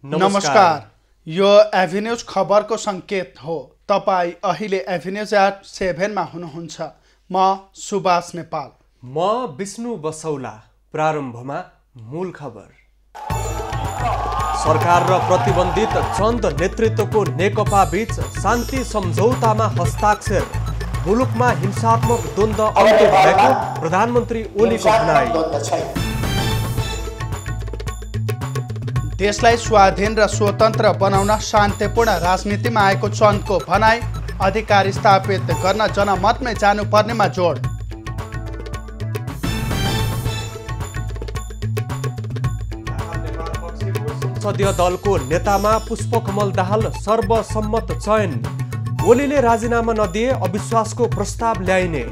नमस्कार। यो एभिन्यूज खबरको संकेत हो। तपाई अहिले एभिन्यूज एट 7 मा हुनुहुन्छ। म सुभाष नेपाल। म विष्णु बसौला। प्रारम्भमा मूल खबर। सरकार र प्रतिबन्धित चन्द नेतृत्वको नेकपा बीच शान्ति सम्झौतामा हस्ताक्षर। मुलुकमा हिंसात्मक द्वन्द्व अन्त्य भएको प्रधानमन्त्री ओलीको भनाई। देशलाई स्वाधीन र स्वतन्त्र बनाउन शान्तिपूर्ण राजनीतिमा आएको चन्दको भनाई। अधिकार स्थापित गर्न जनमतमै जानुपर्नेमा जोड। संसदीय दलको नेतामा पुष्पकमल दाहाल सर्वसम्मत चयन। ओलीले राजीनामा नदिए अविश्वासको प्रस्ताव ल्याइने।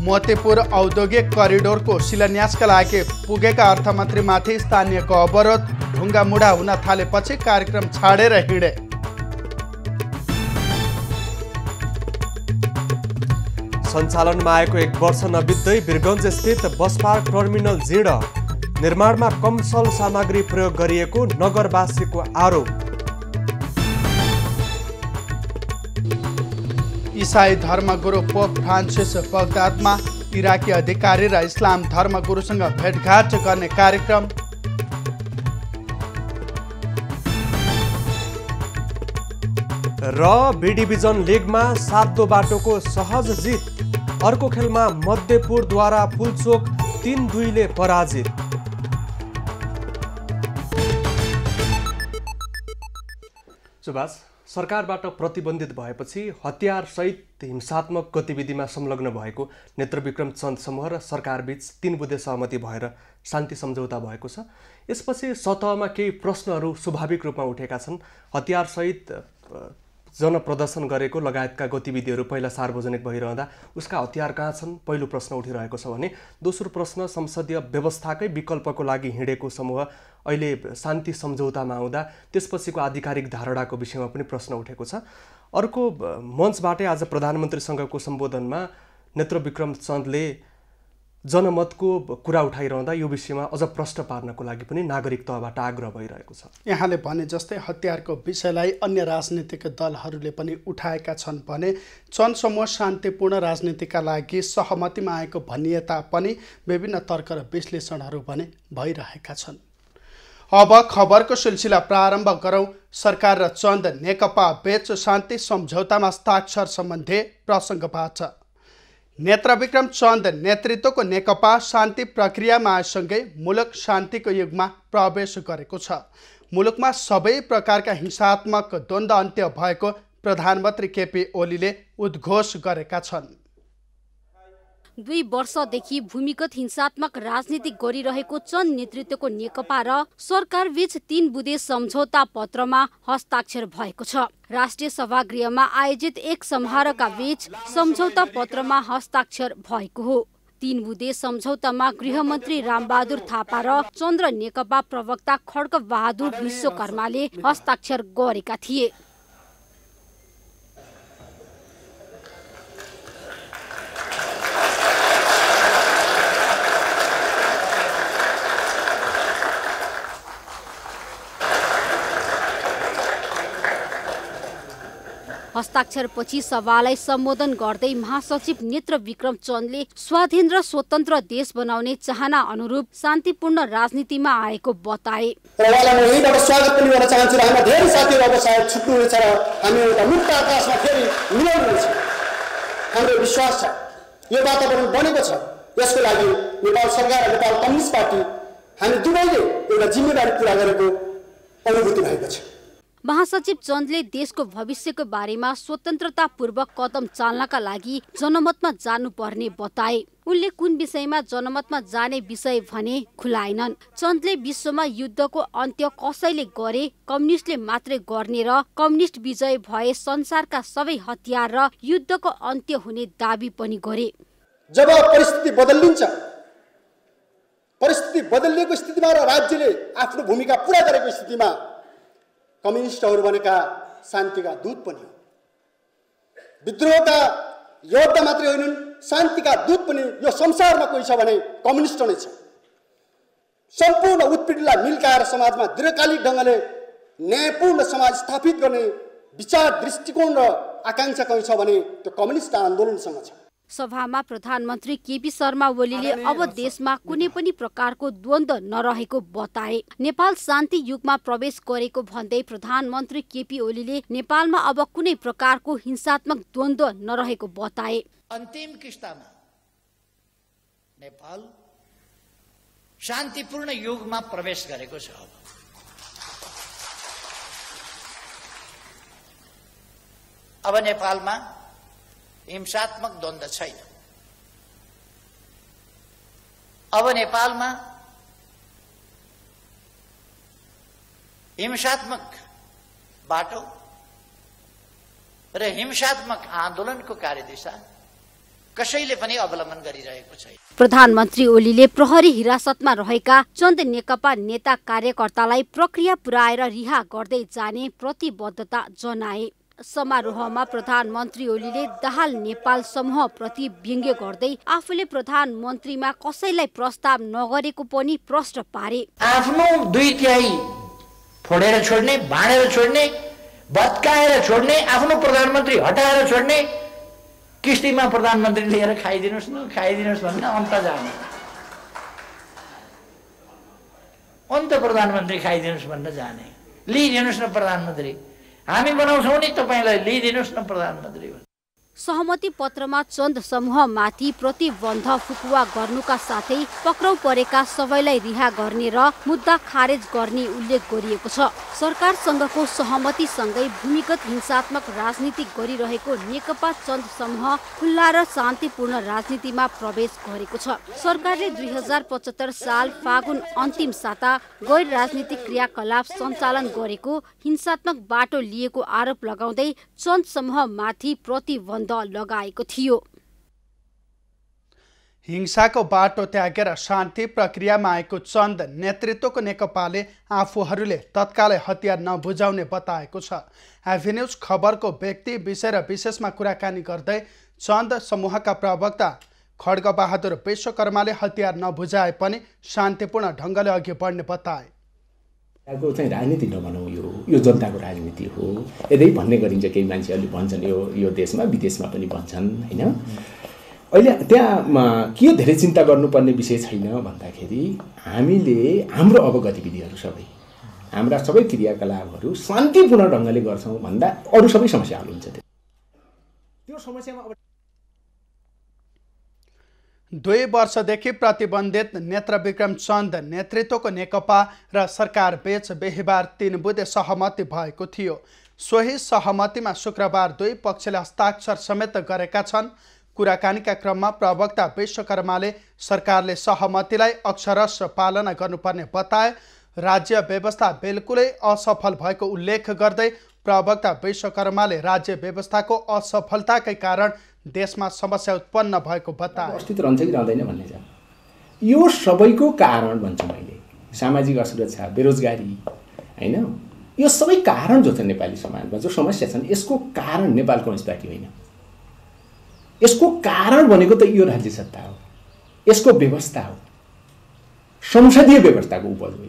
मोतीपुर औद्योगिक करिडोरको शिलान्यासका लागि पुगेका अर्थमन्त्रीमाथि स्थानीयको अवरोध। ढुङ्गा मुढा हुन थालेपछि कार्यक्रम छाडेर हिँडे। सञ्चालनमा आएको 1 वर्ष नबित्दै वीरगञ्ज स्थित बस पार्क टर्मिनल जीर्ण। निर्माणमा कम सल सामग्री प्रयोग गरिएको नगरवासीको आरोप। इसाई धर्मगुरु पोप फ्रान्सिस बगदादमा इराकी अधिकारी र इस्लाम धर्मगुरुसँग भेटघाट गर्ने कार्यक्रम। र बी डिभिजन लिगमा 7 बाटोको सहज जित। अर्को खेलमा मध्यपुरद्वारा पुलचोक 3-2 ले पराजित। सुभाष, सरकारबाट प्रतिबन्धित भएपछि हतियारसहित हिंसात्मक गतिविधिमा संलग्न भएको नेत्रविक्रम चन्द समूह र सरकारबीच 3 बुँदे सहमति भएर शान्ति सम्झौता भएको छ। यसपछि सतहमा केही प्रश्नहरू स्वाभाविक रूपमा उठेका छन्। हतियारसहित जनप्रदर्शन गरेको लगायतका गतिविधिहरू पहिला सार्वजनिक भइरहँदा उसका हतियार कहाँ छन्, पहिलो प्रश्न उठिरहेको छ भने दोस्रो प्रश्न संसदीय व्यवस्थाकै विकल्पको लागि हिँडेको समूह अहिले शान्ति सम्झौतामा आउँदा त्यसपछिको आधिकारिक धारणाको विषयमा पनि प्रश्न उठेको छ। अर्को मञ्चबाटै आज प्रधानमन्त्रीसँगको सम्बोधनमा नेत्रविक्रम चन्दले जनमतको कुरा उठाइरहँदा यो विषयमा अझ प्रश्न पार्नको लागि पनि नागरिक तहबाट आग्रह भइरहेको छ। यहाँले भने जस्तै हतियारको विषयलाई अन्य राजनीतिक दलहरूले पनि उठाएका छन् भने चन्द समूह शान्तिपूर्ण राजनीतिका लागि सहमतिमा आएको भनिए तापनि विभिन्न तर्क र विश्लेषणहरू भने भइरहेका छन्। अब खबरको सिलसिला प्रारम्भ गरौँ। सरकार र चन्द नेकपा बीच शान्ति सम्झौतामा हस्ताक्षर सम्बन्धी प्रसङ्गबाट। नेत्रविक्रम चन्द नेतृत्वको नेकपा शान्ति प्रक्रियामा आएसँगै मुलुक शान्तिको युगमा प्रवेश गरेको छ। मुलुकमा सबै प्रकारका हिंसात्मक द्वन्द्व अन्त्य भएको प्रधानमन्त्री केपी ओलीले उद्घोष गरेका छन्। 2 वर्षदेखि भूमिगत हिंसात्मक राजनीति गरिरहेको चन्द नेतृत्वको नेकपा र सरकार बीच 3 बुँदे सम्झौता पत्रमा हस्ताक्षर भएको छ। राष्ट्रिय सभागृहमा आयोजित एक समारोहका बीच सम्झौता पत्रमा हस्ताक्षर भएको हो। 3 बुँदे सम्झौतामा गृहमन्त्री रामबहादुर थापा र चन्द्र नेकपा प्रवक्ता खड्गबहादुर विश्वकर्माले हस्ताक्षर गरेका थिए। हस्ताक्षरपछि सभालाई सम्बोधन गर्दै महासचिव नेत्रविक्रम चन्दले स्वाधीन र स्वतन्त्र देश बनाउने चाहना अनुरूप शान्तिपूर्ण राजनीतिमा आएको बताए। उहाँलाई म यहीबाट स्वागत पनि गर्न चाहन्छु र हाम्रा धेरै साथीहरू अब सायद छुट्नुहुनेछ र हामी एउटा मुक्त आकाशमा फेरि मिलाउनुहुनेछ। हाम्रो विश्वास छ यो वातावरण बनेको छ। यसको लागि नेपाल सरकार र नेपाल कम्युनिस्ट पार्टी हामी दुवैले एउटा जिम्मेवारी पुरा गरेको अनुभूति भएको छ। महासचिव चन्दले देशको भविष्यको बारेमा स्वतन्त्रतापूर्वक कदम चाल्नका लागि जनमतमा जानुपर्ने बताए। उनले कुन विषयमा जनमतमा जाने विषय भने खुलाएनन्। चन्दले विश्वमा युद्धको अन्त्य कसैले गरे कम्युनिस्टले मात्रै गर्ने र कम्युनिस्ट विजय भए संसारका सबै हतियार र युद्धको अन्त्य हुने दाबी पनि गरे। जब परिस्थिति बदलिन्छ, परिस्थिति बदलिएको स्थितिमा र राज्यले आफ्नो भूमिका पूरा गरेको स्थितिमा कम्युनिस्टहरू भनेका शान्तिका दूत पनि हो। विद्रोहका योद्धा मात्रै होइनन्, शान्तिका दूत पनि यो संसारमा कोही छ भने कम्युनिस्ट नै छ। सम्पूर्ण उत्पीडनलाई मिल्काएर समाजमा दीर्घकालिक ढङ्गले न्यायपूर्ण समाज स्थापित गर्ने विचार दृष्टिकोण र आकांक्षा कहीँ छ भने त्यो कम्युनिस्ट आन्दोलनसँग छ। सभामा प्रधानमन्त्री केपी शर्मा ओलीले अब देशमा कुनै पनि प्रकारको द्वन्द्व नरहेको बताए। नेपाल शान्ति युगमा प्रवेश गरेको भन्दै प्रधानमन्त्री केपी ओलीले नेपालमा अब कुनै प्रकारको हिंसात्मक द्वन्द्व नरहेको बताए। अन्तिम किस्तामा नेपाल शान्तिपूर्ण युगमा प्रवेश गरेको छ। अब नेपालमा हिंसात्मक द्वन्द्व छैन। अब नेपालमा हिंसात्मक बाटो र हिंसात्मक आन्दोलनको कार्यदिशा कसैले पनि अवलम्बन गरिरहेको छैन। प्रधानमन्त्री ओलीले प्रहरी हिरासतमा रहेका चन्द नेकपा नेता कार्यकर्तालाई प्रक्रिया पुर्याएर रिहा गर्दै जाने प्रतिबद्धता जनाए। समारोहमा प्रधानमन्त्री ओलीले दाहाल नेपाल समूह प्रति व्यङ्ग्य गर्दै आफूले प्रधानमन्त्रीमा कसैलाई प्रस्ताव नगरेको पनि प्रश्न पारे। आफ्नो 2/3 फोडेर छोड्ने, बाँडेर छोड्ने, भत्काएर छोड्ने, आफ्नो प्रधानमन्त्री हटाएर छोड्ने, किस्तीमा प्रधानमन्त्री लिएर खाइदिनुहोस् न, खाइदिनुहोस् भन्ने अन्त जाने, अन्त प्रधानमन्त्री खाइदिनुहोस् भन्न जाने, लिइदिनुहोस् न प्रधानमन्त्री, हामी बनाउँछौँ नि तपाईलाई, लिइदिनुहोस् न प्रधानमन्त्री। सहमति पत्रमा चन्द समूहमाथि प्रतिबन्ध फुकुवा गर्नुका साथै पक्राउ परेका सबैलाई रिहा गर्ने र मुद्दा खारेज गर्ने उल्लेख गरिएको छ। सरकारसँगको सहमतिसँगै भूमिगत हिंसात्मक राजनीति गरिरहेको नेकपा चन्द समूह खुल्ला र शान्तिपूर्ण राजनीतिमा प्रवेश गरेको छ। सरकारले 2075 साल फागुन अन्तिम साता गैर राजनीतिक क्रियाकलाप सञ्चालन गरेको, हिंसात्मक बाटो लिएको आरोप लगाउँदै चन्द समूहमाथि प्रतिबन्ध लगाएको थियो। हिंसाको बाटो त्यागेर शान्ति प्रक्रियामा आएको चन्द नेतृत्वको नेकपाले आफूहरूले तत्कालै हतियार नबुझाउने बताएको छ। एभिन्यूज खबरको व्यक्ति विषय र विशेषमा कुराकानी गर्दै चन्द समूहका प्रवक्ता खड्गबहादुर विश्वकर्माले हतियार नबुझाए पनि शान्तिपूर्ण ढङ्गले अघि बढ्ने बताए। चाहिँ राजनीति नबनाऊ, यो जनताको राजनीति हो यदै भन्ने गरिन्छ। केही मान्छेहरूले भन्छन् यो देशमा विदेशमा पनि भन्छन् होइन। अहिले त्यहाँ के धेरै चिन्ता गर्नुपर्ने विषय छैन भन्दाखेरि हामीले हाम्रो अब गतिविधिहरू सबै, हाम्रा सबै क्रियाकलापहरू शान्तिपूर्ण ढङ्गले गर्छौँ भन्दा अरू सबै समस्या हल हुन्छ। त्यो समस्यामा अब 2 वर्षदेखि प्रतिबन्धित नेत्रविक्रम चन्द नेतृत्वको नेकपा र सरकार बीच बिहिबार 3 बुँदे सहमति भएको थियो। सोही सहमतिमा शुक्रबार 2 पक्षले हस्ताक्षर समेत गरेका छन्। कुराकानीका क्रममा प्रवक्ता विश्वकर्माले सरकारले सहमतिलाई अक्षरश पालना गर्नुपर्ने बताए। राज्य व्यवस्था बिल्कुलै असफल भएको उल्लेख गर्दै प्रवक्ता विश्वकर्माले राज्य व्यवस्थाको असफलताकै कारण देशमा समस्या उत्पन्न भएको बताए। अस्तित्व रहन्छ कि रहँदैन भन्ने छ। यो सबैको कारण भन्छु मैले, सामाजिक असुरक्षा, बेरोजगारी होइन, यो सबै कारण जो छ नेपाली समाजमा जो समस्या छन् यसको कारण नेपाल कम्युनिस्ट पार्टी होइन। यसको कारण भनेको त यो राज्य सत्ता हो, यसको व्यवस्था हो, संसदीय व्यवस्थाको उपज हो।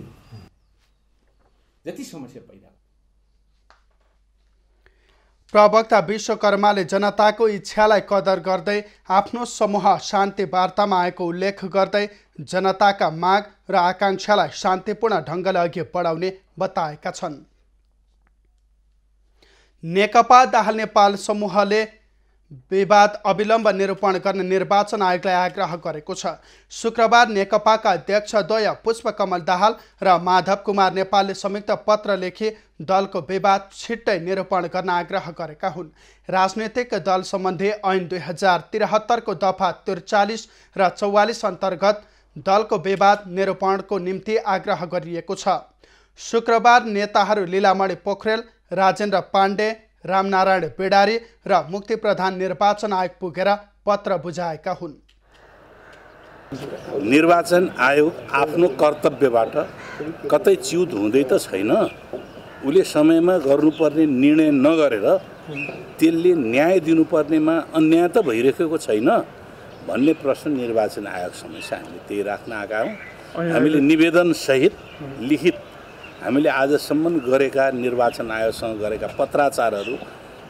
जति समस्या पैदा प्रवक्ता विश्वकर्माले जनताको इच्छालाई कदर गर्दै आफ्नो समूह शान्ति वार्तामा आएको उल्लेख गर्दै जनताका माग र आकांक्षालाई शान्तिपूर्ण ढङ्गले अघि बढाउने बताएका छन्। नेकपा दाहाल नेपाल समूहले विवाद अविलम्ब निरूपण गर्न निर्वाचन आयोगलाई आग्रह गरेको छ। शुक्रबार नेकपाका अध्यक्ष द्वय पुष्पकमल दाहाल र माधव कुमार नेपालले संयुक्त पत्र लेखी दलको विवाद छिट्टै निरूपण गर्न आग्रह गरेका हुन्। राजनैतिक दल सम्बन्धी ऐन 2073 को दफा 43 र 44 अन्तर्गत दलको विवाद निरूपणको निम्ति आग्रह गरिएको छ। शुक्रबार नेताहरू लीलामणि पोखरेल, राजेन्द्र पाण्डे, रामनारायण बेडारी र मुक्ति प्रधान निर्वाचन आयोग पुगेर पत्र बुझाएका हुन्। निर्वाचन आयोग आफ्नो कर्तव्यबाट कतै च्युत हुँदै त छैन, उसले समयमा गर्नुपर्ने निर्णय नगरेर त्यसले न्याय दिनुपर्नेमा अन्याय त भइरहेको छैन भन्ने प्रश्न निर्वाचन आयोग समस्या हामीले त्यही राख्न आएका हौँ। हामीले निवेदनसहित लिखित हामीले आजसम्म गरेका निर्वाचन आयोगसँग गरेका पत्राचारहरू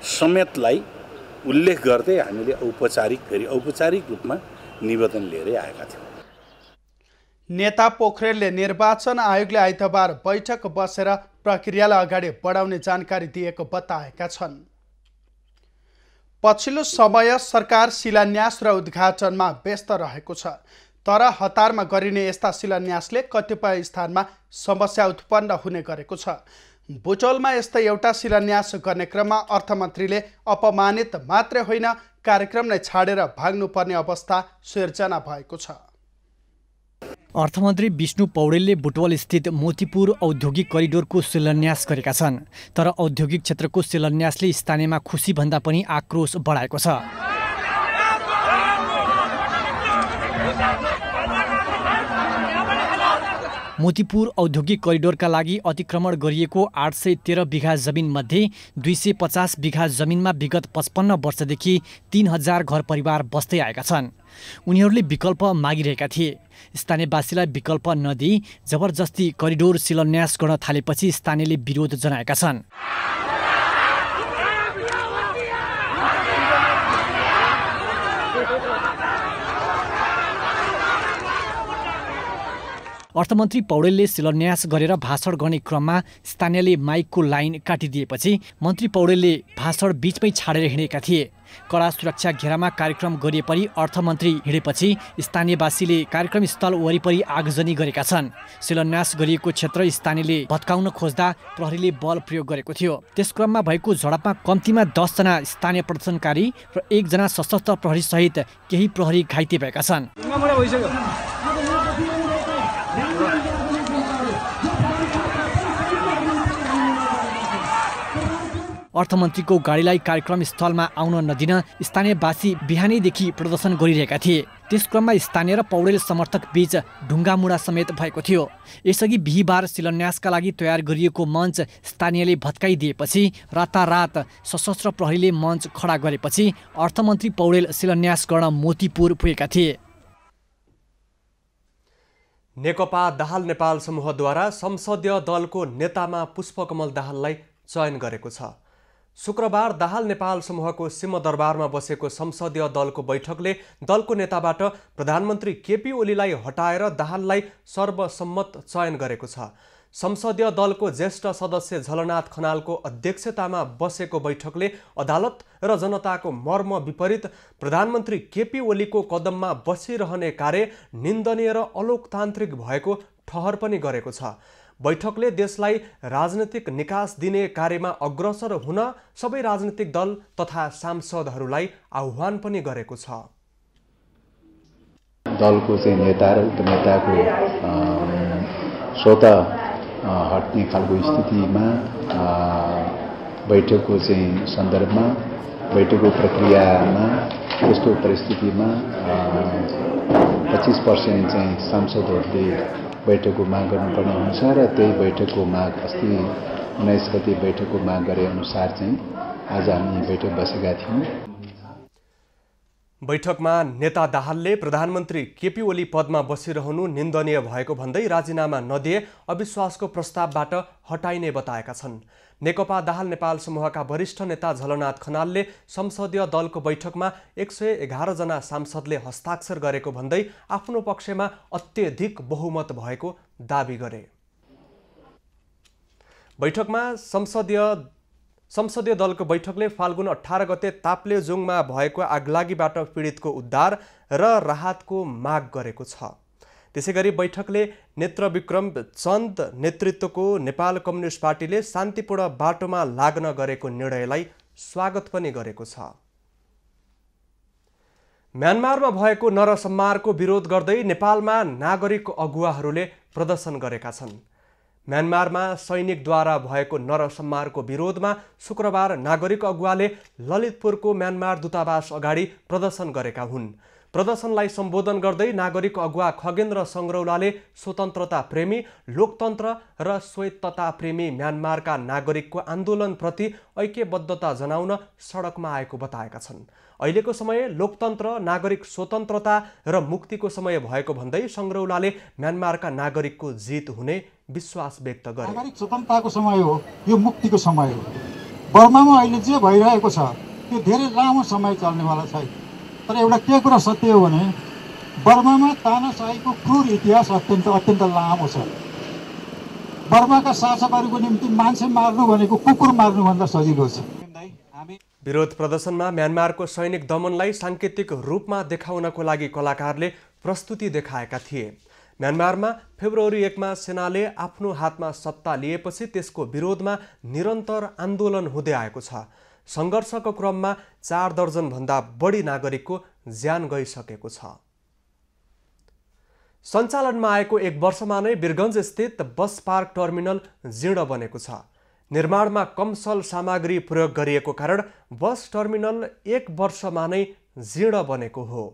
समेतलाई उल्लेख गर्दै हामीले फेरि औपचारिक रूपमा निवेदन लिएरै आएका थियौँ। नेता पोखरेलले निर्वाचन आयोगले आइतबार बैठक बसेर प्रक्रियालाई अगाडि बढाउने जानकारी दिएको बताएका छन्। पछिल्लो समय सरकार शिलान्यास र उद्घाटनमा व्यस्त रहेको छ, तर हतारमा गरिने यस्ता शिलान्यासले कतिपय स्थानमा समस्या उत्पन्न हुने गरेको छ। बुटोलमा यस्तै एउटा शिलान्यास गर्ने क्रममा अर्थमन्त्रीले अपमानित मात्रै होइन, कार्यक्रम नै छाडेर भाग्नुपर्ने अवस्था सिर्जना भएको छ। अर्थमन्त्री विष्णु पौडेलले बुटवल स्थित मोतीपुर औद्योगिक करिडोरको शिलान्यास गरेका छन्, तर औद्योगिक क्षेत्रको शिलान्यासले स्थानीयमा खुसीभन्दा पनि आक्रोश बढाएको छ। मोतीपुर औद्योगिक करिडोरका लागि अतिक्रमण गरिएको 813 बिघा जमिनमध्ये 250 बिघा जमिनमा विगत 55 वर्षदेखि 3000 घर परिवार बस्दै आएका छन्। उनीहरूले विकल्प मागिरहेका थिए। स्थानीयवासीलाई विकल्प नदिई जबरजस्ती करिडोर शिलान्यास गर्न थालेपछि स्थानीयले विरोध जनाएका छन्। अर्थमन्त्री पौडेलले शिलान्यास गरेर भाषण गर्ने क्रममा स्थानीयले माइकको लाइन काटिदिएपछि मन्त्री पौडेलले भाषण बीचमै छाडेर हिँडेका थिए। कडा सुरक्षा घेरामा कार्यक्रम गरिएपरि अर्थमन्त्री हिँडेपछि स्थानीयवासीले कार्यक्रम स्थल वरिपरि आगजनी गरेका छन्। शिलान्यास गरिएको क्षेत्र स्थानीयले भत्काउन खोज्दा प्रहरीले बल प्रयोग गरेको थियो। त्यस क्रममा भएको झडपमा कम्तीमा 10 जना स्थानीय प्रदर्शनकारी र 1 जना सशस्त्र प्रहरी सहित केही प्रहरी घाइते भएका छन्। अर्थमन्त्रीको गाडीलाई कार्यक्रम स्थलमा आउन नदिन स्थानीयवासी बिहानैदेखि प्रदर्शन गरिरहेका थिए। त्यस क्रममा स्थानीय र पौडेल समर्थक बीच ढुङ्गामुढा समेत भएको थियो। यसअघि बिहीबार शिलान्यासका लागि तयार गरिएको मञ्च स्थानीयले भत्काइदिएपछि रातारात सशस्त्र प्रहरीले मञ्च खडा गरेपछि अर्थमन्त्री पौडेल शिलान्यास गर्न मोतीपुर पुगेका थिए। नेकपा दाहाल नेपाल समूहद्वारा संसदीय दलको नेतामा पुष्पकमल दाहाललाई चयन गरेको छ। शुक्रबार दाहाल नेपाल समूहको सिंहदरबारमा बसेको संसदीय दलको बैठकले दलको नेताबाट प्रधानमन्त्री केपी ओलीलाई हटाएर दाहाललाई सर्वसम्मत चयन गरेको छ। संसदीय दलको ज्येष्ठ सदस्य झलनाथ खनालको अध्यक्षतामा बसेको बैठकले अदालत र जनताको मर्म विपरीत प्रधानमन्त्री केपी ओलीको कदममा बसिरहने कार्य निन्दनीय र अलोकतान्त्रिक भएको ठहर पनि गरेको छ। बैठकले देशलाई राजनीतिक निकास दिने कार्यमा अग्रसर हुन सबै राजनीतिक दल तथा सांसदहरूलाई आह्वान पनि गरेको छ। दलको चाहिँ नेता र उपनेताको स्वत हट्ने खालको स्थितिमा बैठकको चाहिँ सन्दर्भमा बैठकको प्रक्रियामा यस्तो परिस्थितिमा 25% चाहिँ सांसदहरूले बैठकको माग गर्नुपर्ने अनुसार र त्यही बैठकको माग अस्ति 19 गते बैठकको माग गरे अनुसार चाहिँ आज हामी बैठक बसेका थियौँ। बैठकमा नेता दाहालले प्रधानमन्त्री केपी ओली पदमा बसिरहनु निन्दनीय भएको भन्दै राजीनामा नदिए अविश्वासको प्रस्तावबाट हटाइने बताएका छन्। नेकपा दाहाल नेपाल समूहका वरिष्ठ नेता झलनाथ खनालले संसदीय दलको बैठकमा 111 जना सांसदले हस्ताक्षर गरेको भन्दै आफ्नो पक्षमा अत्यधिक बहुमत भएको दाबी गरे। बैठकमा संसदीय दलको बैठकले फाल्गुन 18 गते ताप्लेजुङमा भएको आगलागीबाट पीडितको उद्धार र राहतको माग गरेको छ। त्यसैगरी बैठकले नेत्रविक्रम चन्द नेतृत्वको नेपाल कम्युनिस्ट पार्टीले शान्तिपूर्ण बाटोमा लाग्न गरेको निर्णयलाई स्वागत पनि गरेको छ। म्यानमारमा भएको नरसंहारको विरोध गर्दै नेपालमा नागरिक अगुवाहरूले प्रदर्शन गरेका छन्। म्यानमारमा सैनिकद्वारा भएको नरसंहारको विरोधमा शुक्रबार नागरिक अगुवाले ललितपुरको म्यानमार दूतावास अगाडि प्रदर्शन गरेका हुन्। प्रदर्शनलाई सम्बोधन गर्दै नागरिक अगुवा खगेन्द्र सङ्ग्रौलाले स्वतन्त्रता प्रेमी, लोकतन्त्र र स्वायत्तता प्रेमी म्यानमारका नागरिकको आन्दोलनप्रति ऐक्यबद्धता जनाउन सडकमा आएको बताएका छन्। अहिलेको समय लोकतन्त्र, नागरिक स्वतन्त्रता र मुक्तिको समय भएको भन्दै सङ्ग्रौलाले म्यानमारका नागरिकको जित हुने विश्वास व्यक्त गरे। नागरिक स्वतन्त्रताको समय हो, यो मुक्तिको समय हो। बर्मामा अहिले जे भइरहेको छ त्यो धेरै लामो समय चल्नेवाला छैन। तर एउटा के कुरा सत्य हो भने बर्मामा तानाशाहीको क्रूर इतिहास अत्यन्त लामो छ। बर्माका शासकहरूको निम्ति मान्छे मार्नु भनेको कुकुर मार्नुभन्दा सजिलो छ। विरोध प्रदर्शनमा म्यानमारको सैनिक दमनलाई साङ्केतिक रूपमा देखाउनको लागि कलाकारले प्रस्तुति देखाएका थिए। म्यानमारमा फेब्रुअरी 1 मा सेनाले आफ्नो हातमा सत्ता लिएपछि त्यसको विरोधमा निरन्तर आन्दोलन हुँदै आएको छ। सङ्घर्षको क्रममा 4 दर्जन भन्दा बढी नागरिकको ज्यान गइसकेको छ। सञ्चालनमा आएको 1 वर्षमा नै वीरगञ्ज स्थित बस पार्क टर्मिनल जीर्ण बनेको छ। निर्माणमा कमसल सामग्री प्रयोग गरिएको कारण बस टर्मिनल 1 वर्षमा नै जीर्ण बनेको हो।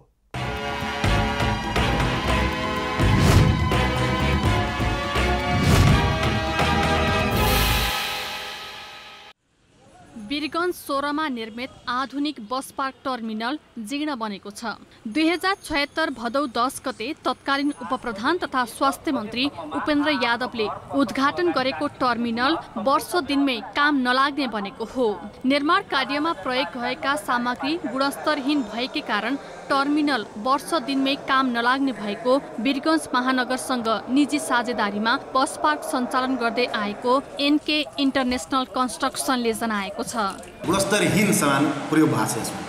वीरगञ्ज 16 मा निर्मित आधुनिक बस पार्क टर्मिनल जीर्ण बनेको छ। 2076 भदौ 10 गते तत्कालीन उपप्रधान तथा स्वास्थ्य मन्त्री उपेन्द्र यादवले उद्घाटन गरेको टर्मिनल वर्षौं दिनमै काम नलाग्ने बनेको हो। निर्माण कार्यमा प्रयोग भएका सामग्री गुणस्तरहीन भएकै कारण टर्मिनल वर्षौं दिनमै काम नलाग्ने भएको वीरगञ्ज महानगरसँग निजी साझेदारीमा बस पार्क सञ्चालन गर्दै आएको एनके इन्टरनेसनल कन्स्ट्रक्सनले जनाएको छ। गुणस्तरहीन सामान प्रयोग भएको छ यसमा।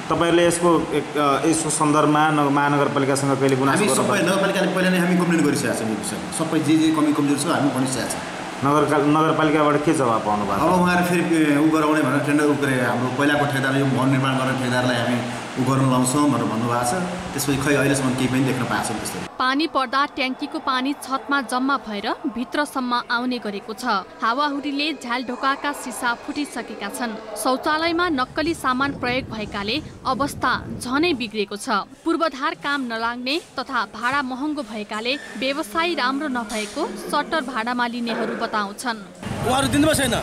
तपाईहरुले यसको सन्दर्भमा महानगरपालिकासँग कहिले गुनासो गर्नु? हामी सबै नगरपालिकाले पहिला नै हामी कम्प्लेन गरिसकेका छौँ यो विषयमा। सबै जे कमी कमजोरी छ हामी भनिसकेका छौँ। नगरपालिकाबाट के जवाब पाउनु भएको? अब उहाँहरू फेरि उ गराउने भनेर टेन्डर गरे हाम्रो पहिलाको ठेकेदार यो भवन निर्माण गर्ने ठेकेदारलाई हामी उ गर्न लाउँछौँ भनेर भन्नुभएको छ। त्यसपछि खै अहिलेसम्म केही पनि देख्न पाएको छैन त्यस्तो। पानी पर्दा ट्याङ्कीको पानी छतमा जम्मा भएर भित्रसम्म आउने गरेको छ। हावाहुरीले झ्यालढोकाका सिसा फुटिसकेका छन्। शौचालयमा नक्कली सामान प्रयोग भएकाले अवस्था झनै बिग्रेको छ। पूर्वाधार काम नलाग्ने तथा भाडा महँगो भएकाले व्यवसाय राम्रो नभएको सटर भाडामा लिनेहरू बताउँछन्। उहाँहरू दिनुभएको छैन,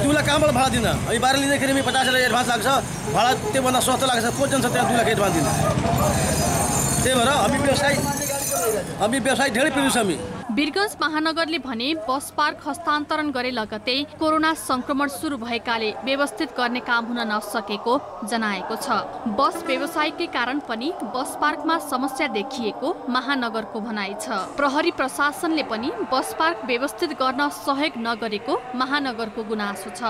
दुला कहाँबाट भाडा दिन? अनि बाहिर लिँदाखेरि 50,000 एडभान्स लाग्छ, भाडा त्योभन्दा सस्तो लाग्छ। को जान्छ त्यहाँ 2 लाख एडभान्स दिन? त्यही भएर हामी व्यवसाय धेरै पिर्छ। हामी वीरगञ्ज महानगरले भने बस पार्क हस्तान्तरण गरे लगतै कोरोना संक्रमण सुरु भएकाले व्यवस्थित गर्ने काम हुन नसकेको जनाएको छ। बस व्यवसायकै कारण पनि बस पार्कमा समस्या देखिएको महानगरको भनाइ छ। प्रहरी प्रशासनले पनि बस पार्क व्यवस्थित गर्न सहयोग नगरेको महानगरको गुनासो छ।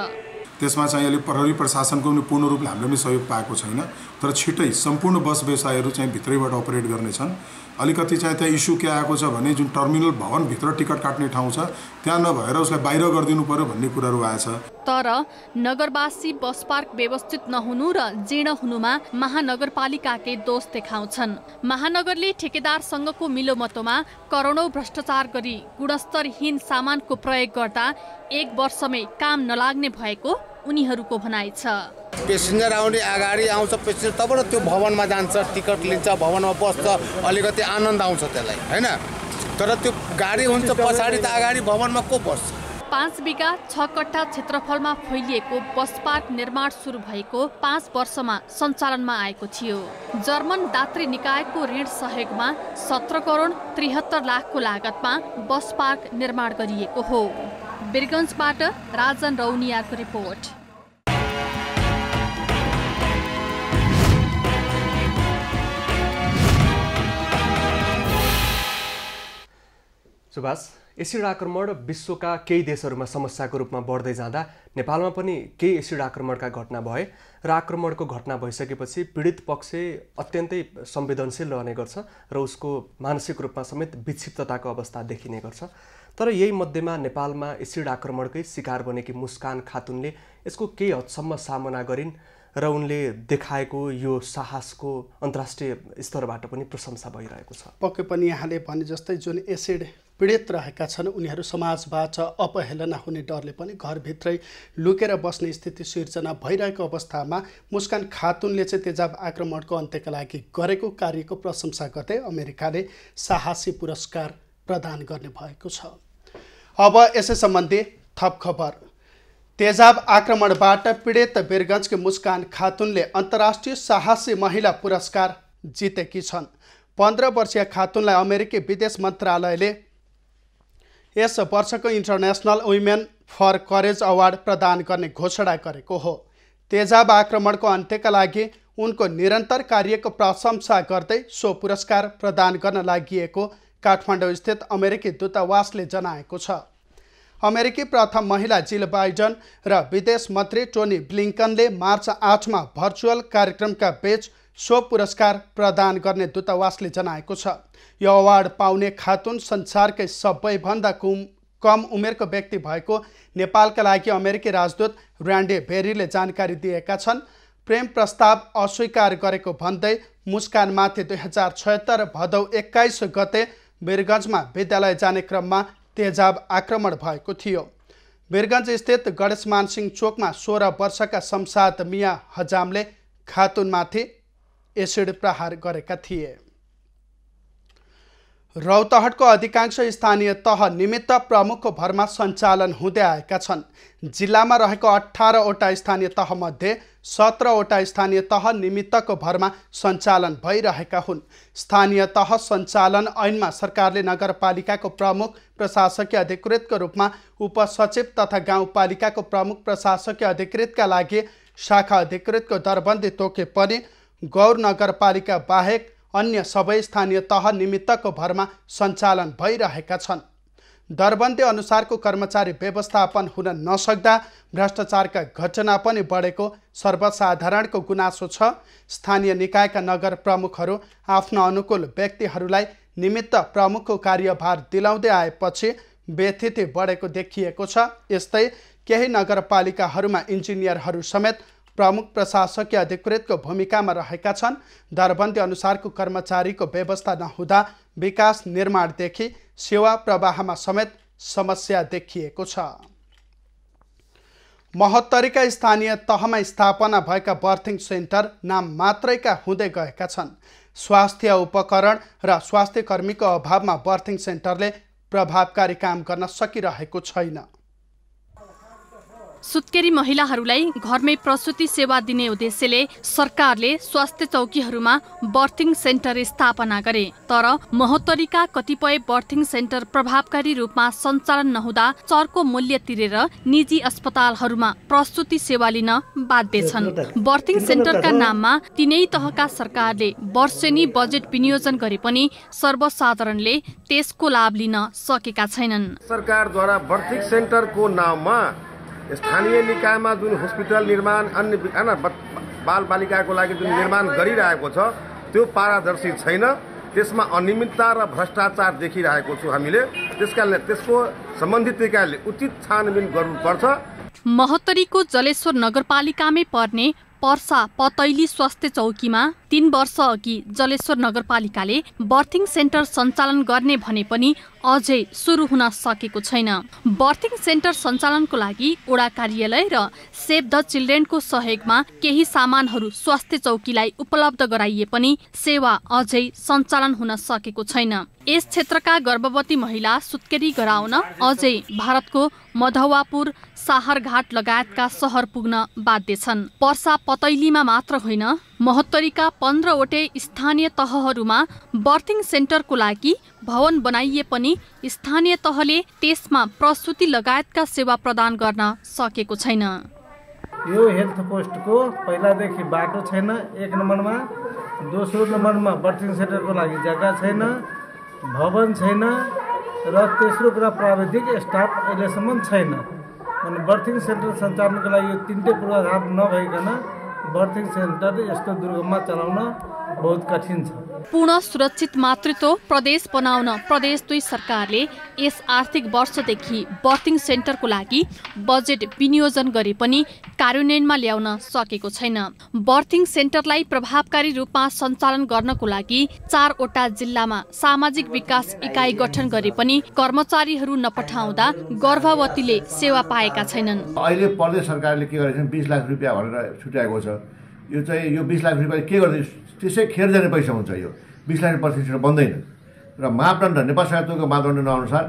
त्यसमा चाहिँ अहिले प्रहरी प्रशासनको पनि पूर्ण रूपले हामीले पनि सहयोग पाएको छैन। तर छिटै सम्पूर्ण बस व्यवसायहरू चाहिँ भित्रैबाट अपरेट गर्नेछन्। अलिकति चाहिँ त्यहाँ इस्यु के आएको छ भने जुन टर्मिनल भवनभित्र टिकट काट्ने ठाउँ छ त्यहाँ नभएर उसलाई बाहिर गरिदिनु पर्यो भन्ने कुराहरू आएछ। तर नगरवासी बस पार्क व्यवस्थित नहुनु र जीर्ण हुनुमा महानगरपालिकाकै दोष देखाउँछन्। महानगरले ठेकेदारसँगको मिलोमतोमा करोडौं भ्रष्टाचार गरी गुणस्तरहीन सामानको प्रयोग गर्दा 1 वर्षमै काम नलाग्ने भएको उनीहरूको भनाइ छ। पेसेन्जर आउने अगाडि आउँछ, पेसेन्जर तबबाट त्यो भवनमा जान्छ, टिकट लिन्छ, भवनमा बस्छ, अलिकति आनन्द आउँछ त्यसलाई, हैन? तर त्यो गाडी हुन्छ पछाडि त अगाडि भवनमा को बस्छ? 5 बिघा 6 कट्ठा क्षेत्रफलमा फैलिएको बस पार्क निर्माण सुरु भएको 5 वर्षमा सञ्चालनमा आएको थियो। जर्मन दात्री निकायको ऋण सहयोगमा 17 करोड 73 लाखको लागतमा बस पार्क निर्माण गरिएको हो। वीरगञ्जबाट राजन रौनियाको रिपोर्ट। सुभाष, एसिड आक्रमण विश्वका केही देशहरूमा समस्याको रूपमा बढ्दै जाँदा नेपालमा पनि केही एसिड आक्रमणका घटना भए र आक्रमणको घटना भइसकेपछि पीडित पक्ष अत्यन्तै संवेदनशील रहने गर्छ र उसको मानसिक रूपमा समेत विक्षिप्तताको अवस्था देखिने गर्छ। तर यही मध्येमा नेपालमा एसिड आक्रमणकै शिकार बनेकी मुस्कान खातुनले यसको केही हदसम्म सामना गरिन् र उनले देखाएको यो साहसको अन्तर्राष्ट्रिय स्तरबाट पनि प्रशंसा भइरहेको छ। पक्कै पनि यहाँले भने जस्तै जुन एसिड पीडित रहेका छन्। उनीहरू समाजबाट अपहेलना हुने डरले पनि घरभित्रै लुकेर बस्ने स्थिति सिर्जना भइरहेको अवस्थामा मुस्कान खातुनले चाहिँ तेजाब आक्रमणको अन्त्यका लागि गरेको कार्यको प्रशंसा गर्दै अमेरिकाले साहसी पुरस्कार प्रदान गर्ने भएको छ। अब यसै सम्बन्धी थप खबर। तेजाब आक्रमणबाट पीडित वीरगञ्जकी मुस्कान खातुनले अन्तर्राष्ट्रिय साहसी महिला पुरस्कार जितेकी छन्। 15 वर्षीय खातुनलाई अमेरिकी विदेश मन्त्रालयले यस वर्षको international women for courage award प्रदान गर्ने घोषणा गरेको हो। तेजाब आक्रमणको अन्त्यका लागि उनको निरन्तर कार्यको प्रशंसा गर्दै सो पुरस्कार प्रदान गर्न लागि काठमाडौँ स्थित अमेरिकी दूतावासले जनाएको छ। अमेरिकी प्रथम महिला जिल बाइडन र विदेश मन्त्री टोनी ब्लिङ्कनले मार्च 8 मा भर्चुअल कार्यक्रमका बीच सो पुरस्कार प्रदान गर्ने दूतावासले जनाएको छ। यो अवार्ड पाउने खातुन संसारकै सबैभन्दा कम उमेरको व्यक्ति भएको नेपालका लागि अमेरिकी राजदूत र्यान्डी बेरीले जानकारी दिएका छन्। प्रेम प्रस्ताव अस्वीकार गरेको भन्दै मुस्कानमाथि 2076 भदौ 21 गते वीरगञ्जमा विद्यालय जाने क्रममा तेजाब आक्रमण भएको थियो। वीरगञ्ज स्थित गणेशमान सिंह चोकमा 16 वर्षका शमशाद मिया हजामले खातुनमाथि एसिड प्रहार गरेका थिए। रौतहटको अधिकांश स्थानीय तह निमित्त प्रमुखको भरमा सञ्चालन हुँदै आएका छन्। जिल्लामा रहेको 18वटा स्थानीय तहमध्ये 17वटा स्थानीय तह निमित्तको भरमा सञ्चालन भइरहेका हुन्। स्थानीय तह सञ्चालन ऐनमा सरकारले नगरपालिकाको प्रमुख प्रशासकीय अधिकृतको रूपमा उपसचिव तथा गाउँपालिकाको प्रमुख प्रशासकीय अधिकृतका लागि शाखा अधिकृतको दरबन्दी तोके पनि गौर नगरपालिका बाहेक अन्य सबै स्थानीय तह निमित्तको भरमा सञ्चालन भइरहेका छन्। दरबन्दी अनुसारको कर्मचारी व्यवस्थापन हुन नसक्दा भ्रष्टाचारका घटना पनि बढेको सर्वसाधारणको गुनासो छ। स्थानीय निकायका नगर प्रमुखहरू आफ्नो अनुकूल व्यक्तिहरूलाई निमित्त प्रमुखको कार्यभार दिलाउँदै आएपछि व्यथिति बढेको देखिएको छ। यस्तै केही नगरपालिकाहरूमा इन्जिनियरहरू समेत प्रमुख प्रशासकीय अधिकृतको भूमिकामा रहेका छन्। दरबन्दी अनुसारको कर्मचारीको व्यवस्था नहुँदा विकास निर्माणदेखि सेवा प्रवाहमा समेत समस्या देखिएको छ। महोत्तरीका स्थानीय तहमा स्थापना भएका बर्थिङ सेन्टर नाम मात्रैका हुँदै गएका छन्। स्वास्थ्य उपकरण र स्वास्थ्य कर्मीको अभावमा बर्थिङ सेन्टरले प्रभावकारी काम गर्न सकिरहेको छैन। सुत्केरी महिलाहरूलाई घरमै प्रसुति सेवा दिने उद्देश्यले सरकारले स्वास्थ्य चौकीहरूमा बर्थिङ सेन्टर स्थापना गरे। तर महोत्तरीका कतिपय बर्थिङ सेन्टर प्रभावकारी रूपमा सञ्चालन नहुँदा चर्को मूल्य तिरेर निजी अस्पतालहरूमा प्रसुति सेवा लिन बाध्य छन्। बर्थिङ सेन्टरका नाममा तीनै तहका सरकारले वर्षेनी बजेट विनियोजन गरे पनि सर्वसाधारणले त्यसको लाभ लिन सकेका छैनन्। सरकारद्वारा बर्थिङ सेन्टरको नाममा स्थानीय निकायमा जुन हस्पिटल निर्माण अन्य बालबालिकाको लागि जुन निर्माण गरिरहेको छ त्यो पारदर्शी छैन। त्यसमा अनियमितता र भ्रष्टाचार देखिरहेको छु हामीले। त्यसकारणले त्यसको सम्बन्धित निकायले उचित छानबिन गर्नुपर्छ। महोत्तरीको जलेश्वर नगरपालिकामै पर्ने पर्सा पतैली स्वास्थ्य चौकीमा 3 वर्ष अघि जलेश्वर नगरपालिकाले बर्थिङ सेन्टर सञ्चालन गर्ने भने पनि अझै सुरु हुन सकेको छैन। बर्थिङ सेन्टर सञ्चालनको लागि वडा कार्यालय र सेभ द चिल्ड्रेनको सहयोगमा केही सामानहरू स्वास्थ्य चौकीलाई उपलब्ध गराइए पनि सेवा अझै सञ्चालन हुन सकेको छैन। यस क्षेत्रका गर्भवती महिला सुत्केरी गराउन अझै भारतको मधवापुर, साहरघाट लगायतका सहर पुग्न बाध्य छन्। पर्सा पतैलीमा मात्र होइन, महोत्तरीका 15वटै स्थानीय तहहरूमा बर्थिङ सेन्टरको लागि भवन बनाइए पनि स्थानीय तहले त्यसमा प्रसुति लगायतका सेवा प्रदान गर्न सकेको छैन। यो हेल्थ पोस्टको पहिलादेखि बाटो छैन 1 नम्बरमा, दोस्रो नम्बरमा बर्थिङ सेन्टरको लागि जग्गा छैन, भवन छैन र तेस्रो कुरा प्राविधिक स्टाफ अहिलेसम्म छैन। अनि बर्थिङ सेन्टर सञ्चालनको लागि यो 3टै पूर्वाधार नभइकन बर्थिङ सेन्टर यस्तो दुर्गममा चलाउन बहुत कठिन छ। पूर्ण सुरक्षित मातृत्व प्रदेश बनाउन प्रदेश 2 सरकारले यस आर्थिक वर्षदेखि बर्थिङ सेन्टरको लागि बजेट विनियोजन गरे पनि कार्यान्वयनमा ल्याउन सकेको छैन। बर्थिङ सेन्टरलाई प्रभावकारी रूपमा सञ्चालन गर्नको लागि 4 वटा जिल्लामा सामाजिक विकास इकाइ गठन गरे पनि कर्मचारीहरू नपठाउँदा गर्भवतीले सेवा पाएका छैनन्। अहिले प्रदेश सरकारले के गरेको छ 20 लाख रुपियाँ भनेर छुट्याएको छ। यो चाहिँ यो 20 लाख रुपियाँ के गर्दै त्यसै खेर जाने पैसा हुन्छ। यो 20 लाख बर्थिङ सेन्टर बन्दैन र मापदण्ड नेपाल सरकारको मापदण्ड अनुसार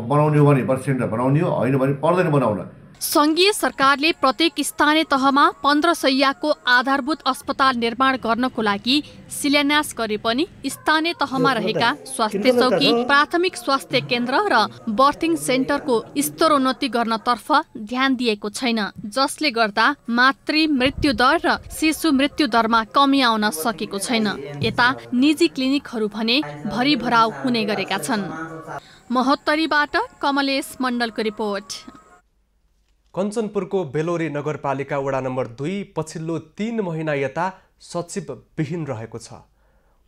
बनाउने हो भने बर्थिङ सेन्टर बनाउने हो, होइन भने पर्दैन बनाउन। संघीय सरकारले प्रत्येक स्थानीय तहमा 15 शैय्याको आधारभूत अस्पताल निर्माण गर्नको लागि शिलान्यास गरे पनि स्थानीय तहमा रहेका स्वास्थ्य चौकी, प्राथमिक स्वास्थ्य केन्द्र र बर्थिङ सेन्टरको स्तरोन्नति गर्नतर्फ ध्यान दिएको छैन, जसले गर्दा मातृ मृत्यु दर र शिशु मृत्यु दरमा कमी आउन सकेको छैन। यता निजी क्लिनिकहरू भने भरिभराउ हुने गरेका छन्। महोत्तरीबाट कमलेश मण्डलको रिपोर्ट। कञ्चनपुरको बेलोरी नगरपालिका वडा नम्बर 2 पछिल्लो 3 महिना यता सचिव विहीन रहेको छ।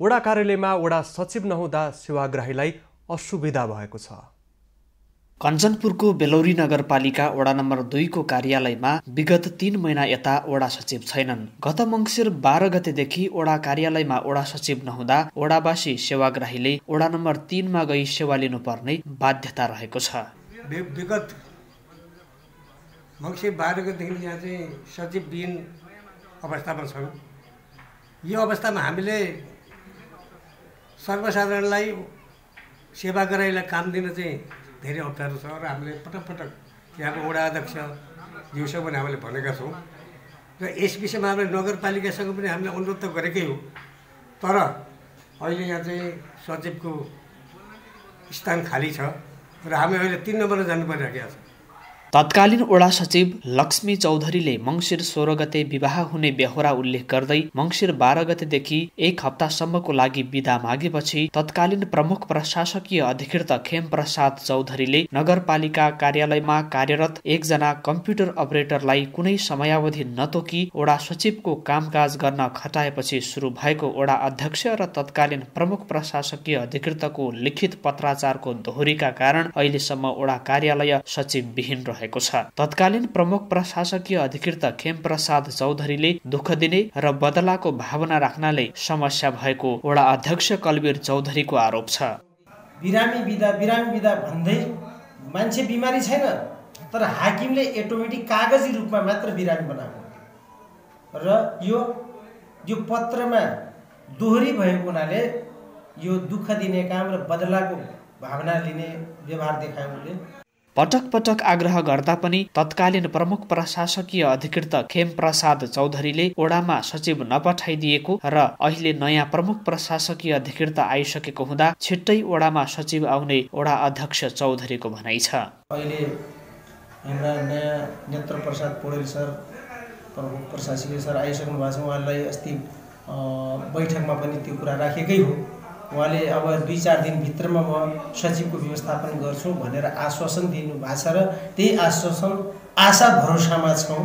वडा कार्यालयमा वडा सचिव नहुँदा सेवाग्राहीलाई असुविधा भएको छ। कञ्चनपुरको बेलौरी नगरपालिका वडा नम्बर 2 को कार्यालयमा विगत 3 महिना यता वडा सचिव छैनन्। गत मङ्सिर 12 गतेदेखि वडा कार्यालयमा वडा सचिव नहुँदा वडावासी सेवाग्राहीले वडा नम्बर 3 मा गई सेवा लिनुपर्ने बाध्यता रहेको छ। विगत मङ्सिर 12 गतेदेखि यहाँ चाहिँ सचिवविहीन अवस्थामा छन्। यो अवस्थामा हामीले सर्वसाधारणलाई सेवाग्राहीलाई काम दिन चाहिँ धेरै अप्ठ्यारो छ र हामीले पटक पटक यहाँको वडा अध्यक्ष ज्यूसँग पनि हामीले भनेका छौँ र यस विषयमा हामीले नगरपालिकासँग पनि हामीले अनुरोध त गरेकै हो। तर अहिले यहाँ चाहिँ सचिवको स्थान खाली छ र हामी अहिले 3 नम्बरमा जानु परिरहेको छ। तत्कालीन वडा सचिव लक्ष्मी चौधरीले मङ्सिर 16 गते विवाह हुने बेहोरा उल्लेख गर्दै मङ्सिर 12 गतेदेखि 1 हप्तासम्मको लागि बिदा मागेपछि तत्कालीन प्रमुख प्रशासकीय अधिकृत खेम प्रसाद चौधरीले नगरपालिका कार्यालयमा कार्यरत 1 जना कम्प्युटर अपरेटरलाई कुनै समयावधि नतोकी वडा सचिवको कामकाज गर्न खटाएपछि सुरु भएको वडा अध्यक्ष र तत्कालीन प्रमुख प्रशासकीय अधिकृतको लिखित पत्राचारको दोहोरीका कारण अहिलेसम्म वडा कार्यालय सचिव विहीन रहे। तत्कालीन प्रमुख प्रशासकीय अधिकृत खेम प्रसाद चौधरीले दुःख दिने र बदलाको भावना राख्नाले समस्या भएको वडा अध्यक्ष कलवीर चौधरीको आरोप छ। बिरामी बिदा भन्दै मान्छे बिमारी छैन, तर हाकिमले अटोमेटिक कागजी रूपमा मात्र बिरामी बनाएको र यो पत्रमा दोहोरी भएको हुनाले यो दुःख दिने काम र बदलाको भावना लिने व्यवहार देखाएकोले पटक पटक आग्रह गर्दा पनि तत्कालीन प्रमुख प्रशासकीय अधिकृत खेम प्रसाद चौधरीले वडामा सचिव नपठाइदिएको र अहिले नयाँ प्रमुख प्रशासकीय अधिकृत आइसकेको हुँदा छिट्टै वडामा सचिव आउने वडा अध्यक्ष चौधरीको भनाइ छ। अहिले हाम्रा नयाँ नेत्र प्रसाद पौडेल सर प्रमुख प्रशासकीय सर आइसक्नु भएको छ। उहाँलाई अस्ति बैठकमा पनि त्यो कुरा राखेकै हो। उहाँले अब 2-4 दिनभित्रमा म सचिवको व्यवस्थापन गर्छु भनेर आश्वासन दिनुभएको छ र त्यही आश्वासन आशा भरोसामा छौँ।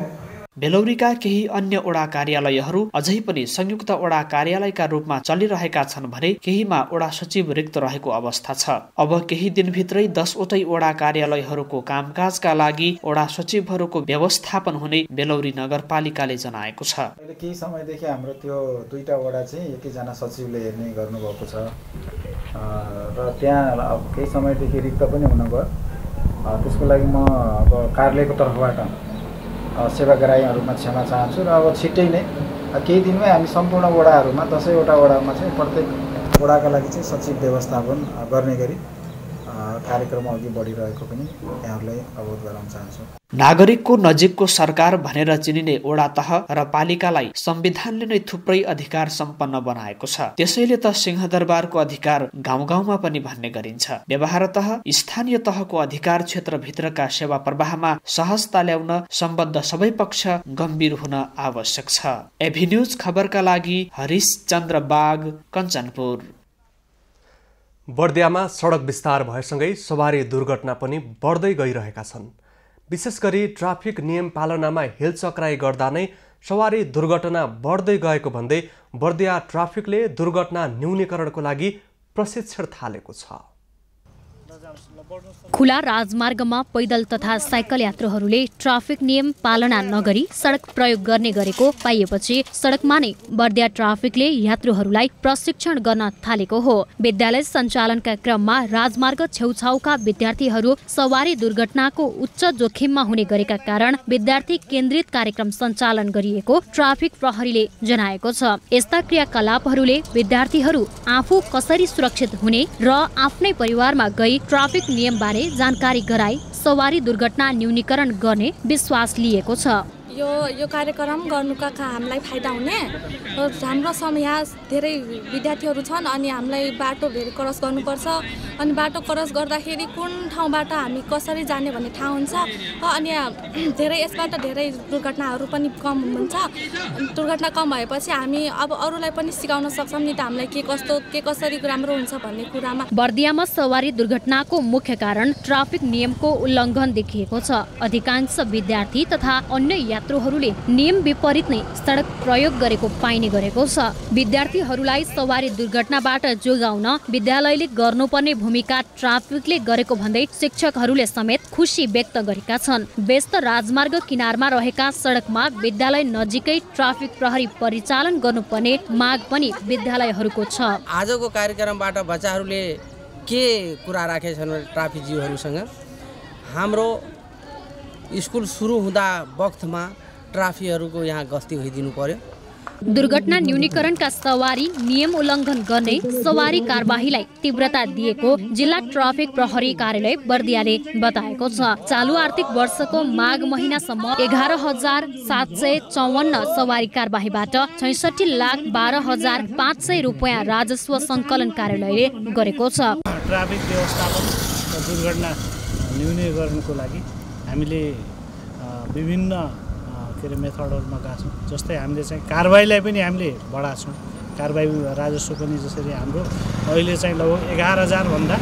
बेलौरीका केही अन्य वडा कार्यालयहरू अझै पनि संयुक्त वडा कार्यालयका रूपमा चलिरहेका छन् भने केहीमा वडा सचिव रिक्त रहेको अवस्था छ। अब केही दिनभित्रै 10 वटै वडा कार्यालयहरूको कामकाजका लागि वडा सचिवहरूको व्यवस्थापन हुने बेलौरी नगरपालिकाले जनाएको छ। केही समयदेखि हाम्रो त्यो 2टा वडा चाहिँ एकैजना सचिवले हेर्ने गर्नुभएको छ र त्यहाँ अब केही समयदेखि रिक्त पनि हुन गयो। त्यसको लागि म अब कार्यालयको तर्फबाट सेवाग्राहीहरूमा क्षमा चाहन्छु र अब छिट्टै नै केही दिनमै हामी सम्पूर्ण वडाहरूमा 10 वटा वडामा चाहिँ प्रत्येक वडाका लागि चाहिँ सचिव व्यवस्थापन गर्ने गरी कार्यक्रम अघि बढिरहेको पनि यहाँहरूलाई अवगत गराउन चाहन्छु। नागरिकको नजिकको सरकार भनेर चिनिने वडा तह र पालिकालाई संविधानले नै थुप्रै अधिकार सम्पन्न बनाएको छ। त्यसैले त सिंहदरबारको अधिकार गाउँ गाउँमा पनि भन्ने गरिन्छ। व्यवहारतः स्थानीय तहको अधिकार क्षेत्रभित्रका सेवा प्रवाहमा सहजता ल्याउन सम्बद्ध सबै पक्ष गम्भीर हुन आवश्यक छ। एभिन्यूज खबरका लागि हरिश चन्द्र बाग, कञ्चनपुर। बर्दियामा सडक विस्तार भएसँगै सवारी दुर्घटना पनि बढ्दै गइरहेका छन्। विशेष गरी ट्राफिक नियम पालनामा हेलचक्राइ गर्दा नै सवारी दुर्घटना बढ्दै गएको भन्दै बर्दिया ट्राफिकले दुर्घटना न्यूनीकरणको लागि प्रशिक्षण थालेको छ। खुला राजमार्गमा पैदल तथा साइकल यात्रुहरूले ट्राफिक नियम पालना नगरी सडक प्रयोग गर्ने गरेको पाइएपछि सडकमा नै बर्दिया ट्राफिकले यात्रुहरूलाई प्रशिक्षण गर्न थालेको हो। विद्यालय सञ्चालनका क्रममा राजमार्ग छेउछाउका विद्यार्थीहरू सवारी दुर्घटनाको उच्च जोखिममा हुने गरेका कारण विद्यार्थी केन्द्रित कार्यक्रम सञ्चालन गरिएको ट्राफिक प्रहरीले जनाएको छ। यस्ता क्रियाकलापहरूले विद्यार्थीहरू आफू कसरी सुरक्षित हुने र आफ्नै परिवारमा गई ट्राफिक नियमबारे जानकारी गराई सवारी दुर्घटना न्यूनीकरण गर्ने विश्वास लिएको छ। यो कार्यक्रम गर्नुका हामीलाई फाइदा हुने हाम्रो समय यहाँ धेरै विद्यार्थीहरू छन् अनि हामीलाई बाटो धेरै क्रस गर्नुपर्छ अनि बाटो क्रस गर्दाखेरि कुन ठाउँबाट हामी कसरी जाने भन्ने थाहा हुन्छ अनि धेरै यसबाट धेरै दुर्घटनाहरू पनि कम हुन्छ। दुर्घटना कम भएपछि हामी अब अरूलाई पनि सिकाउन सक्छौँ नि त हामीलाई के कसरी राम्रो हुन्छ भन्ने कुरामा। बर्दियामा सवारी दुर्घटनाको मुख्य कारण ट्राफिक नियमको उल्लङ्घन देखिएको छ। अधिकांश विद्यार्थी तथा अन्य यात्रुहरूले नियम विपरीत नै सडक प्रयोग गरेको पाइने गरेको छ। विद्यार्थीहरूलाई सवारी दुर्घटनाबाट जोगाउन विद्यालयले गर्नुपर्ने भूमिका ट्राफिकले गरेको भन्दै शिक्षकहरूले समेत खुसी व्यक्त गरेका छन्। व्यस्त राजमार्ग किनारमा रहेका सडकमा विद्यालय नजिकै ट्राफिक प्रहरी परिचालन गर्नुपर्ने माग पनि विद्यालयहरूको छ। आजको कार्यक्रमबाट बच्चाहरूले के कुरा राखेछन् ट्राफिकजीहरूसँग हाम्रो स्कुल सुरु हुँदा वक्तमा ट्राफिकहरूको यहाँ गस्ती भइदिनु पर्यो। दुर्घटना न्यूनीकरणका सवारी नियम उल्लङ्घन गर्ने सवारी कारबाहीलाई तीव्रता दिएको जिल्ला ट्राफिक प्रहरी कार्यालय बर्दियाले बताएको छ। चालु आर्थिक वर्षको माघ महिनासम्म 11,754 सवारी कारबाहीबाट 66,12,500 रुपियाँ राजस्व सङ्कलन कार्यालयले गरेको छ। ट्राफिक व्यवस्थापन र दुर्घटना न्यूनीकरणको लागि हामीले विभिन्न मेथडहरूमा गएका छौँ। जस्तै हामीले चाहिँ कारबाहीलाई पनि हामीले बढाएको छौँ। कारबाही राजस्व पनि जसरी हाम्रो अहिले चाहिँ लगभग 11,000 भन्दा